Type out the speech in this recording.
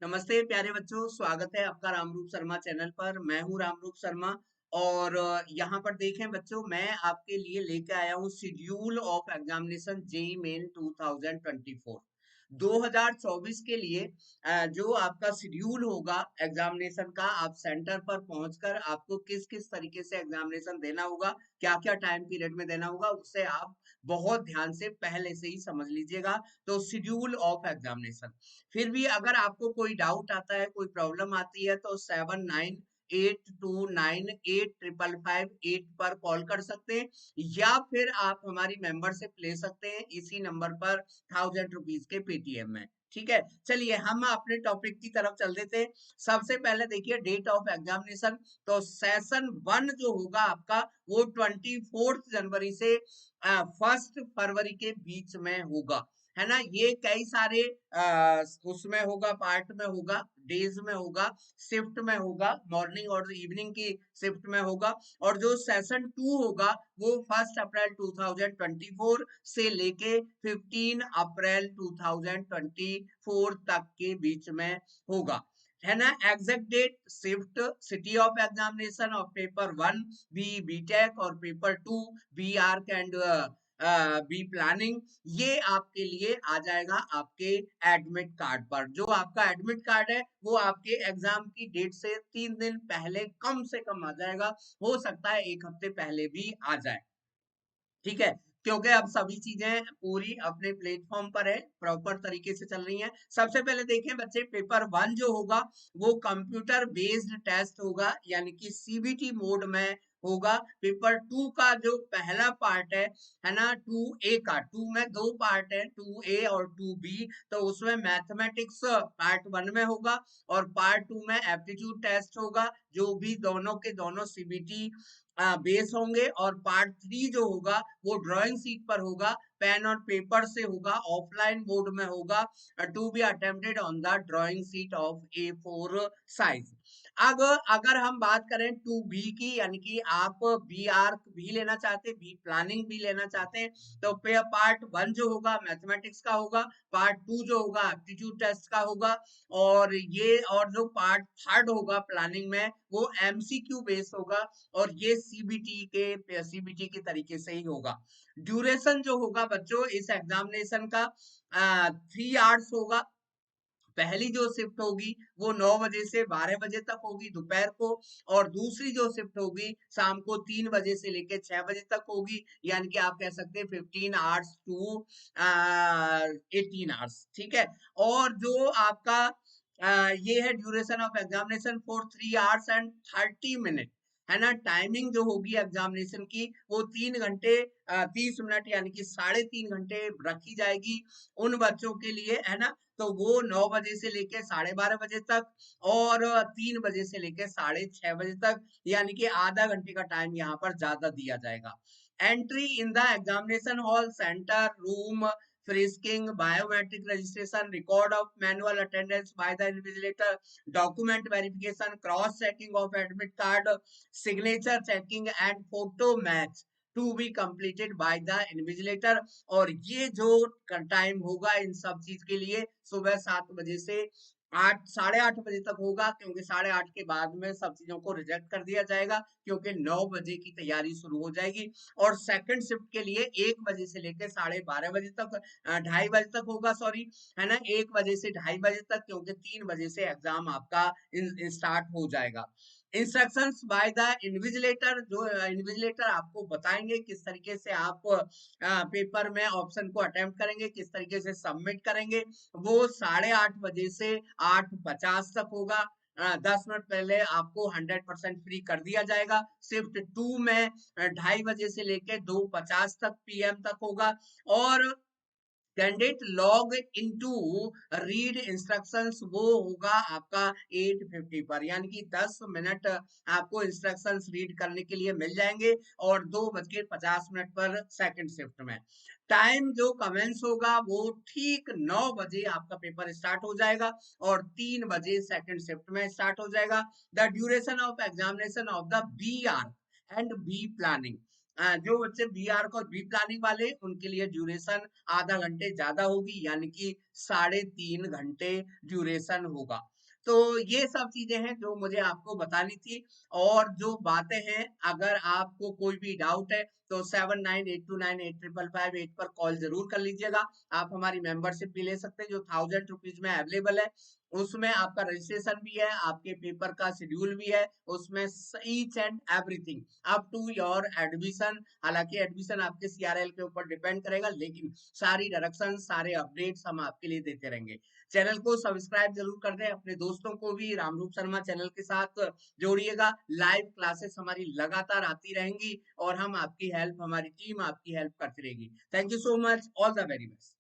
नमस्ते प्यारे बच्चों, स्वागत है आपका रामरूप शर्मा चैनल पर। मैं हूं रामरूप शर्मा और यहाँ पर देखें बच्चों, मैं आपके लिए लेकर आया हूँ schedule of examination JEE main 2024 2024 के लिए। जो आपका शेड्यूल होगा एग्जामिनेशन का, आप सेंटर पर पहुंचकर आपको किस किस तरीके से एग्जामिनेशन देना होगा, क्या क्या टाइम पीरियड में देना होगा, उससे आप बहुत ध्यान से पहले से ही समझ लीजिएगा। तो शेड्यूल ऑफ एग्जामिनेशन, फिर भी अगर आपको कोई डाउट आता है, कोई प्रॉब्लम आती है, तो 7982985558 पर कॉल कर सकते हैं, या फिर आप हमारी मेंबरशिप ले सकते हैं इसी नंबर पर 1000 रुपीज के पेटीएम में। ठीक है, चलिए हम अपने टॉपिक की तरफ चल देते हैं। सबसे पहले देखिए डेट ऑफ एग्जामिनेशन। तो सेशन 1 जो होगा आपका, वो 24 जनवरी से 1 फरवरी के बीच में होगा, है ना। ये कई सारे उसमें होगा, पार्ट में होगा, डेज में होगा, शिफ्ट में होगा, मॉर्निंग और इवनिंग की शिफ्ट में होगा। और जो सेशन 2 होगा वो 1 अप्रैल 2024 से लेके 15 अप्रैल 2024 तक के बीच में होगा, है ना। Exact date, shift, city of examination of paper 1 B tech और paper 2 B arch and B planning, ये आपके लिए आ जाएगा आपके एडमिट कार्ड पर। जो आपका एडमिट कार्ड है वो आपके एग्जाम की डेट से 3 दिन पहले कम से कम आ जाएगा, हो सकता है 1 हफ्ते पहले भी आ जाए। ठीक है, क्योंकि अब सभी चीजें पूरी अपने प्लेटफॉर्म पर है, प्रॉपर तरीके से चल रही हैं। सबसे पहले देखें बच्चे, पेपर 1 जो होगा वो कंप्यूटर बेस्ड टेस्ट होगा, यानी कि सीबीटी मोड में होगा। पेपर 2 का जो पहला पार्ट है ना, 2A का, 2 में 2 पार्ट है, 2A और 2B। तो उसमें मैथमेटिक्स पार्ट 1 में होगा और पार्ट 2 में एप्टीट्यूड टेस्ट होगा, जो भी दोनों के दोनों सीबीटी बेस होंगे। और पार्ट 3 जो होगा वो ड्राइंग सीट पर होगा, पेन और पेपर से होगा, ऑफलाइन मोड में होगा, to be attempted on the drawing sheet of A4 size. अब अगर हम बात करें 2B की, यानी कि आप बी आर्क भी लेना चाहते हैं, बी प्लानिंग भी लेना चाहते हैं, तो पार्ट 1 जो होगा मैथमेटिक्स का होगा, पार्ट 2 जो होगा एप्टीट्यूड टेस्ट का होगा, और ये और जो पार्ट 3 होगा प्लानिंग में वो MCQ बेस होगा, और ये सीबीटी के तरीके से ही होगा। ड्यूरेशन जो होगा बच्चों इस एग्जामिनेशन का 3 आवर्स होगा। पहली जो शिफ्ट होगी वो 9 बजे से 12 बजे तक होगी दोपहर को, और दूसरी जो शिफ्ट होगी शाम को 3 बजे से लेकर 6 बजे तक होगी, यानी कि आप कह सकते हैं 15 आवर्स टू 18 आवर्स। ठीक है, और जो आपका ये है duration of examination for 3 hours and 30 minutes, है ना। टाइमिंग जो होगी एग्जामिनेशन की वो 3 घंटे 30 मिनट, यानी कि 3.5 घंटे रखी जाएगी उन बच्चों के लिए, है ना। तो वो 9 बजे से लेके 12:30 बजे तक, और 3 बजे से लेके 6:30 बजे तक, यानी कि आधा घंटे का टाइम यहाँ पर ज्यादा दिया जाएगा। Entry in the examination hall, centre room, frisking, biometric registration, record of manual attendance by the invigilator, document verification, cross checking of admit card, signature checking and photo match to be completed by the invigilator। और ये जो time होगा इन सब चीज के लिए सुबह 7 बजे से 8 साढ़े 8 बजे तक होगा, क्योंकि 8:30 के बाद में सब चीजों को रिजेक्ट कर दिया जाएगा, क्योंकि 9 बजे की तैयारी शुरू हो जाएगी। और सेकंड शिफ्ट के लिए 1 बजे से लेकर 12:30 बजे तक, 2:30 बजे तक होगा, सॉरी, है ना, 1 बजे से 2:30 बजे तक, क्योंकि 3 बजे से एग्जाम आपका स्टार्ट हो जाएगा। इंस्ट्रक्शंस बाय द इन्विजिलेटर, जो इन्विजिलेटर आपको बताएंगे किस तरीके से आप पेपर में ऑप्शन को अटेम्प्ट करेंगे, किस तरीके से सबमिट करेंगे। वो 8:30 बजे से 8:50 तक होगा। 10 मिनट पहले आपको 100% फ्री कर दिया जाएगा। शिफ्ट 2 में 2:30 बजे से लेके 2:50 तक PM तक होगा। और candidate log into read instructions वो होगा आपका 8:50 पर, यानी कि 10 मिनट आपको इंस्ट्रक्शंस रीड करने के लिए मिल जाएंगे। और 2:50 पर सेकंड शिफ्ट में टाइम जो कमेंस होगा वो ठीक 9 बजे आपका पेपर स्टार्ट हो जाएगा, और 3 बजे सेकंड शिफ्ट में स्टार्ट हो जाएगा। The duration of examination of the B R and B planning, जो बच्चे बी आर्क और बी प्लानिंग वाले उनके लिए ड्यूरेशन आधा घंटे ज्यादा होगी, यानी कि 3.5 घंटे ड्यूरेशन होगा। तो ये सब चीजें हैं जो मुझे आपको बतानी थी। और जो बातें हैं, अगर आपको कोई भी डाउट है तो 7982985558 पर कॉल जरूर कर लीजिएगा। आप हमारी मेंबरशिप भी ले सकते हैं जो 1000 रुपीज में अवेलेबल है। उसमें आपका रजिस्ट्रेशन भी है, आपके पेपर का शेड्यूल भी है, उसमें each and everything up to your admission. हालांकि एडमिशन आपके सीआरएल के ऊपर डिपेंड करेगा, लेकिन सारी डायरेक्शन, सारे अपडेट्स हम आपके लिए देते रहेंगे। चैनल को सब्सक्राइब जरूर कर दें, अपने दोस्तों को भी रामरूप शर्मा चैनल के साथ जोड़िएगा। लाइव क्लासेस हमारी लगातार आती रहेंगी और हम आपकी हेल्प, हमारी टीम आपकी हेल्प करती रहेगी। Thank you so much, all the very best.